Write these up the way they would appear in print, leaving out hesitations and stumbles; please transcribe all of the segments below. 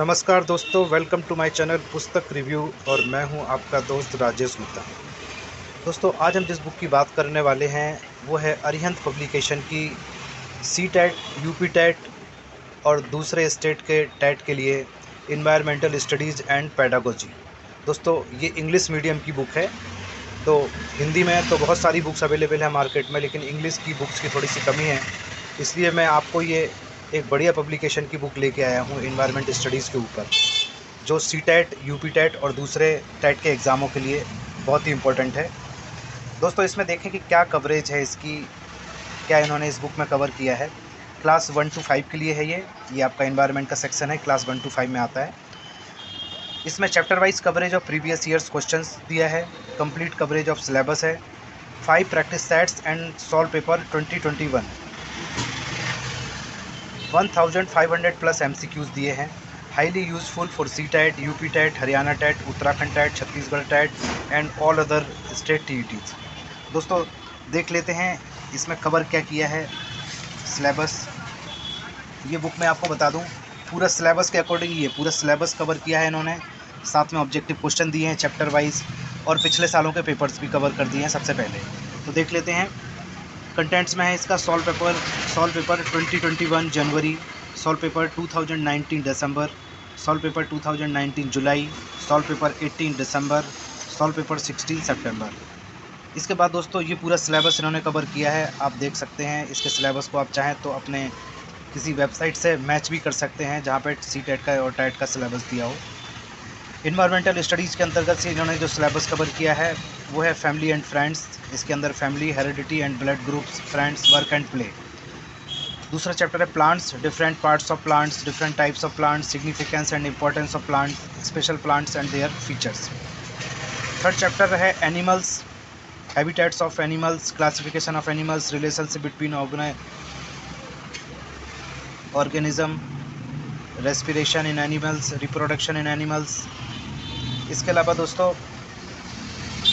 नमस्कार दोस्तों, welcome to my channel पुस्तक रिव्यू। और मैं हूं आपका दोस्त राजेश गुप्ता। दोस्तों, आज हम जिस बुक की बात करने वाले हैं वो है अरिहंत पब्लिकेशन की सी टेट, यूपी टेट और दूसरे स्टेट के टेट के लिए इन्वायरमेंटल स्टडीज़ एंड पेडागोजी। दोस्तों, ये इंग्लिश मीडियम की बुक है। तो हिंदी में तो बहुत सारी बुक्स अवेलेबल है मार्केट में, लेकिन इंग्लिश की बुक्स की थोड़ी सी कमी है। इसलिए मैं आपको ये एक बढ़िया पब्लिकेशन की बुक लेके आया हूँ इन्वायरमेंट स्टडीज़ के ऊपर, जो सी टेट, यूपी टेट और दूसरे टेट के एग्ज़ामों के लिए बहुत ही इम्पोर्टेंट है। दोस्तों, इसमें देखें कि क्या कवरेज है इसकी, क्या इन्होंने इस बुक में कवर किया है। क्लास 1 to 5 के लिए है ये आपका इन्वायरमेंट का सेक्शन है, क्लास 1 to 5 में आता है। इसमें chapter wise coverage of previous years questions दिया है, कंप्लीट कवरेज ऑफ सिलेबस है, 5 practice sets and solve paper 2021, 1500 प्लस MCQs दिए हैं। Highly useful for C TET, UP TET, Haryana TET, Uttarakhand TET, Chhattisgarh TET and all other state TETs। दोस्तों, देख लेते हैं इसमें कवर क्या किया है सिलेबस। ये बुक मैं आपको बता दूं, पूरा सिलेबस के अकॉर्डिंग ये पूरा सिलेबस कवर किया है इन्होंने। साथ में ऑब्जेक्टिव क्वेश्चन दिए हैं चैप्टर वाइज, और पिछले सालों के पेपर्स भी कवर कर दिए हैं सबसे पहले। तो देख लेते हैं। कंटेंट्स में है इसका सॉल्व पेपर 2021 जनवरी, सॉल्व पेपर 2019 दिसंबर, सॉल्व पेपर 2019 जुलाई, सॉल्व पेपर 18 दिसंबर, सॉल्व पेपर 16 सितंबर। इसके बाद दोस्तों, ये पूरा सिलेबस इन्होंने कवर किया है। आप देख सकते हैं इसके सिलेबस को, आप चाहें तो अपने किसी वेबसाइट से मैच भी कर सकते हैं जहाँ पे सी टेट का और टेट का सिलेबस दिया हो। इन्वायरमेंटल स्टडीज़ के अंतर्गत से इन्होंने जो सिलेबस कवर किया है वो है फैमिली एंड फ्रेंड्स। इसके अंदर family, heredity and blood groups, friends, work and play. दूसरा चैप्टर है plants, different parts of plants, different types of plants, significance and importance of plants, special plants and their features. Third chapter है animals, habitats of animals, classification of animals, relationship between organism, respiration in animals, reproduction in animals. इसके अलावा दोस्तों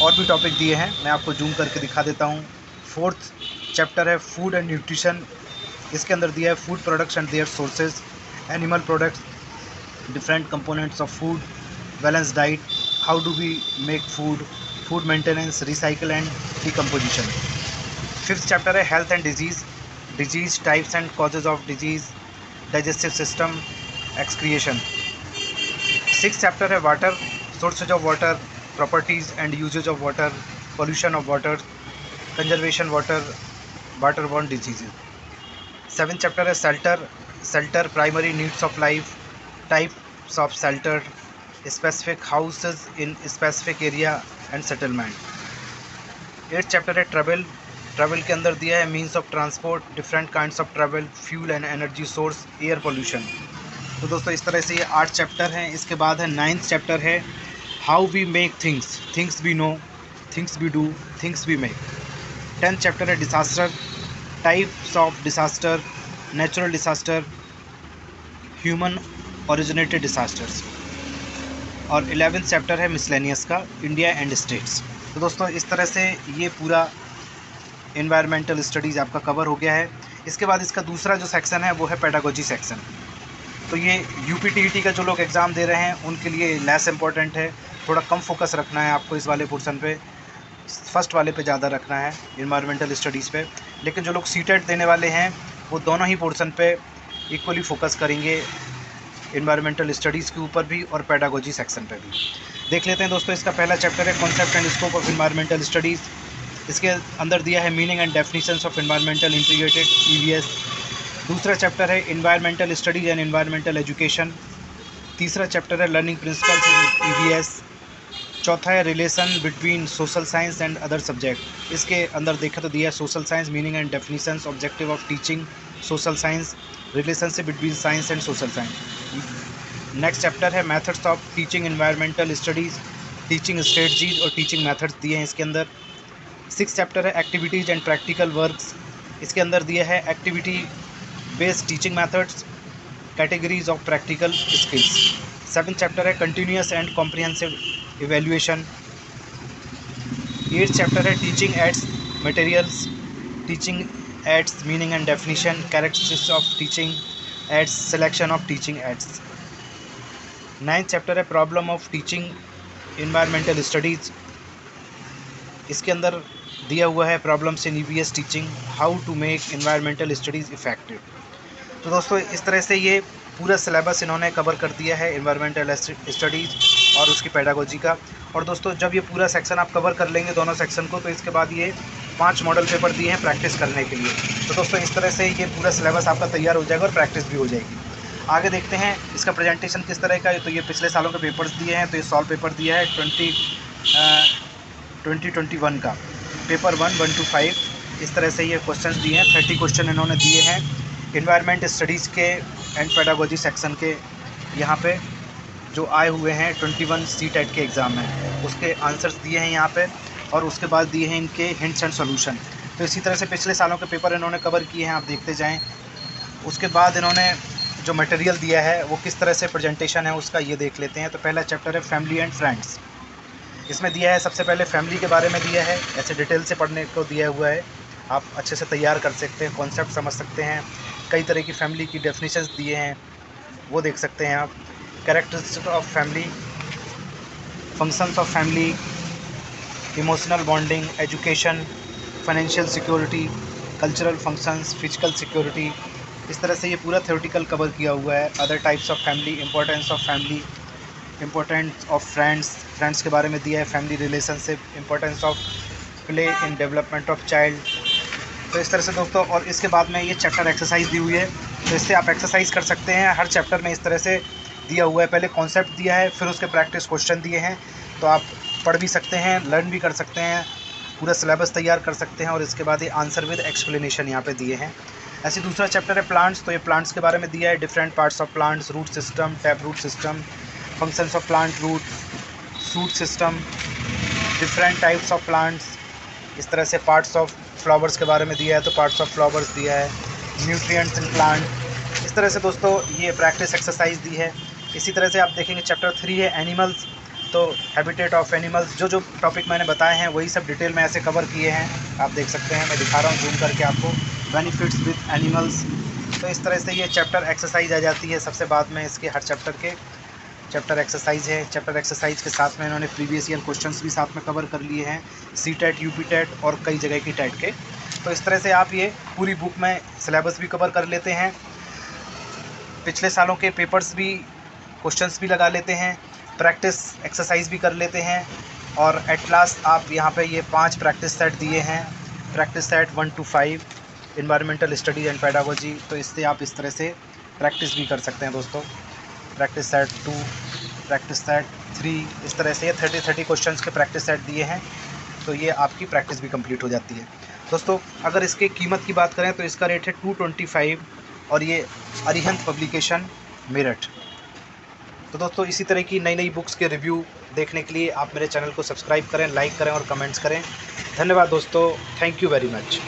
और भी topic दिए हैं, मैं आपको जूम करके दिखा देता हूँ। फोर्थ चैप्टर है फूड एंड न्यूट्रिशन। इसके अंदर दिया है food products and their sources, animal products, different components of food, balance diet, how do we make food, food maintenance, recycle and decomposition. Fifth chapter है health and disease types and causes of disease, digestive system, excretion. Six chapter है water, sources of water, properties and uses of water, pollution of water, conservation water, waterborne diseases. Seven chapter है shelter, primary needs of life, types of shelter, specific houses in specific area and settlement. Eight chapter है travel के अंदर दिया है means of transport, different kinds of travel, fuel and energy source, air pollution. तो दोस्तों, इस तरह से ये 8 चैप्टर हैं। इसके बाद है 9th चैप्टर है how we make things we know, things we do, things we make. 10th chapter है disaster, types of disaster, natural disaster, human originated disasters. और 11th चैप्टर है मिसलेनियस का, इंडिया एंड स्टेट्स। तो दोस्तों, इस तरह से ये पूरा इन्वायरमेंटल स्टडीज़ आपका कवर हो गया है। इसके बाद इसका दूसरा जो सेक्शन है वो है पेडागोजी सेक्शन। तो ये यूपी TET का जो लोग एग्ज़ाम दे रहे हैं उनके लिए लेस इंपॉर्टेंट है, थोड़ा कम फोकस रखना है आपको इस वाले पोर्शन पे, फर्स्ट वाले पे ज़्यादा रखना है इन्वायरमेंटल स्टडीज़ पे। लेकिन जो लोग सी टेट देने वाले हैं वो दोनों ही पोर्शन पे इक्वली फोकस करेंगे, इन्वायरमेंटल स्टडीज़ के ऊपर भी और पेडागोजी सेक्शन पे भी। देख लेते हैं दोस्तों, इसका पहला चैप्टर है concept and scope of environmental studies. इसके अंदर दिया है meaning and definitions of environmental integrated EVS। दूसरा चैप्टर है environmental studies and environmental education. तीसरा चैप्टर है लर्निंग प्रिंसिपल्स इन EVS। चौथा है relation between social science and other subject. इसके अंदर देखा तो दिया है social science, meaning and definitions, objective of teaching social science, relationship between science and social science. Next chapter है methods of teaching environmental studies, teaching strategies और teaching methods दिए हैं इसके अंदर। 6th चैप्टर है एक्टिविटीज़ एंड प्रैक्टिकल वर्क्स। इसके अंदर दिया है activity based teaching methods, categories of practical skills. 7th chapter है continuous and comprehensive evaluation. 8th chapter है teaching aids materials, teaching aids meaning and definition, characteristics of teaching aids, selection of teaching aids. 9th chapter है problem of teaching environmental studies. इसके अंदर दिया हुआ है problems in E V S teaching, how to make environmental studies effective. तो दोस्तों इस तरह से ये पूरा सिलेबस इन्होंने कवर कर दिया है इन्वायरमेंटल स्टडीज़ और उसकी पेडागोजी का। और दोस्तों जब ये पूरा सेक्शन आप कवर कर लेंगे दोनों सेक्शन को, तो इसके बाद ये 5 मॉडल पेपर दिए हैं प्रैक्टिस करने के लिए। तो दोस्तों इस तरह से ये पूरा सिलेबस आपका तैयार हो जाएगा और प्रैक्टिस भी हो जाएगी। आगे देखते हैं इसका प्रेजेंटेशन किस तरह का है। तो ये पिछले सालों के पेपर्स दिए हैं। तो ये सॉल्व पेपर दिया है 2021 का, पेपर 1 to 5। इस तरह से ये क्वेश्चंस दिए हैं। 30 क्वेश्चन इन्होंने दिए हैं इन्वायरमेंट स्टडीज़ के एंड पेडागोजी सेक्शन के। यहाँ पे जो आए हुए हैं 21 CTET के एग्ज़ाम में, उसके आंसर्स दिए हैं यहाँ पे, और उसके बाद दिए हैं इनके हिंट्स एंड सॉल्यूशन। तो इसी तरह से पिछले सालों के पेपर इन्होंने कवर किए हैं, आप देखते जाएं। उसके बाद इन्होंने जो मटेरियल दिया है वो किस तरह से प्रेजेंटेशन है उसका ये देख लेते हैं। तो पहला चैप्टर है फैमिली एंड फ्रेंड्स। इसमें दिया है सबसे पहले फैमिली के बारे में दिया है, ऐसे डिटेल से पढ़ने को दिया हुआ है, आप अच्छे से तैयार कर सकते हैं, कॉन्सेप्ट समझ सकते हैं। कई तरह की फैमिली की डेफिनेशंस दिए हैं, वो देख सकते हैं आप। Characteristics of family, functions of family, emotional bonding, education, financial security, cultural functions, physical security. इस तरह से ये पूरा थ्योरेटिकल कवर किया हुआ है। Other types of family, importance of family, importance of friends, friends के बारे में दिया है, family relationship, importance of play in development of child. तो इस तरह से दोस्तों, और इसके बाद में ये चैप्टर एक्सरसाइज दी हुई है, तो इससे आप एक्सरसाइज कर सकते हैं। हर चैप्टर में इस तरह से दिया हुआ है, पहले कॉन्सेप्ट दिया है, फिर उसके प्रैक्टिस क्वेश्चन दिए हैं। तो आप पढ़ भी सकते हैं, लर्न भी कर सकते हैं, पूरा सिलेबस तैयार कर सकते हैं। और इसके बाद ये आंसर विद एक्सप्लेनेशन यहाँ पे दिए हैं। ऐसे दूसरा चैप्टर है प्लांट्स। तो ये प्लांट्स के बारे में दिया है, different parts of plants, root system, tap root system, functions of plant root, shoot system, different types of plants. इस तरह से पार्ट्स ऑफ फ्लावर्स के बारे में दिया है, तो पार्ट्स ऑफ फ्लावर्स दिया है, न्यूट्रिएंट्स इन प्लांट। इस तरह से दोस्तों ये प्रैक्टिस एक्सरसाइज दी है। इसी तरह से आप देखेंगे चैप्टर 3 है एनिमल्स। तो हैबिटेट ऑफ एनिमल्स, जो टॉपिक मैंने बताए हैं वही सब डिटेल में ऐसे कवर किए हैं, आप देख सकते हैं। मैं दिखा रहा हूँ जूम करके आपको, बेनिफिट्स विद एनिमल्स। तो इस तरह से ये चैप्टर एक्सरसाइज आ जाती है सबसे बाद में। इसके हर चैप्टर के चैप्टर एक्सरसाइज है। चैप्टर एक्सरसाइज के साथ में इन्होंने प्रीवियस ईयर क्वेश्चंस भी साथ में कवर कर लिए हैं, CTET, UP-TET और कई जगह की टेट के। तो इस तरह से आप ये पूरी बुक में सिलेबस भी कवर कर लेते हैं, पिछले सालों के पेपर्स भी, क्वेश्चंस भी लगा लेते हैं, प्रैक्टिस एक्सरसाइज भी कर लेते हैं। और एट लास्ट आप यहाँ पे ये 5 प्रैक्टिस सेट दिए हैं, practice set 1 to 5 environmental study and pedagogy. तो इससे आप इस तरह से प्रैक्टिस भी कर सकते हैं दोस्तों। प्रैक्टिस सेट 2, प्रैक्टिस सेट 3, इस तरह से ये 30 क्वेश्चंस के प्रैक्टिस सेट दिए हैं। तो ये आपकी प्रैक्टिस भी कंप्लीट हो जाती है दोस्तों। अगर इसके कीमत की बात करें तो इसका रेट है 225, और ये अरिहंत पब्लिकेशन मेरठ। तो दोस्तों इसी तरह की नई नई बुक्स के रिव्यू देखने के लिए आप मेरे चैनल को सब्सक्राइब करें, लाइक करें और कमेंट्स करें। धन्यवाद दोस्तों, थैंक यू वेरी मच।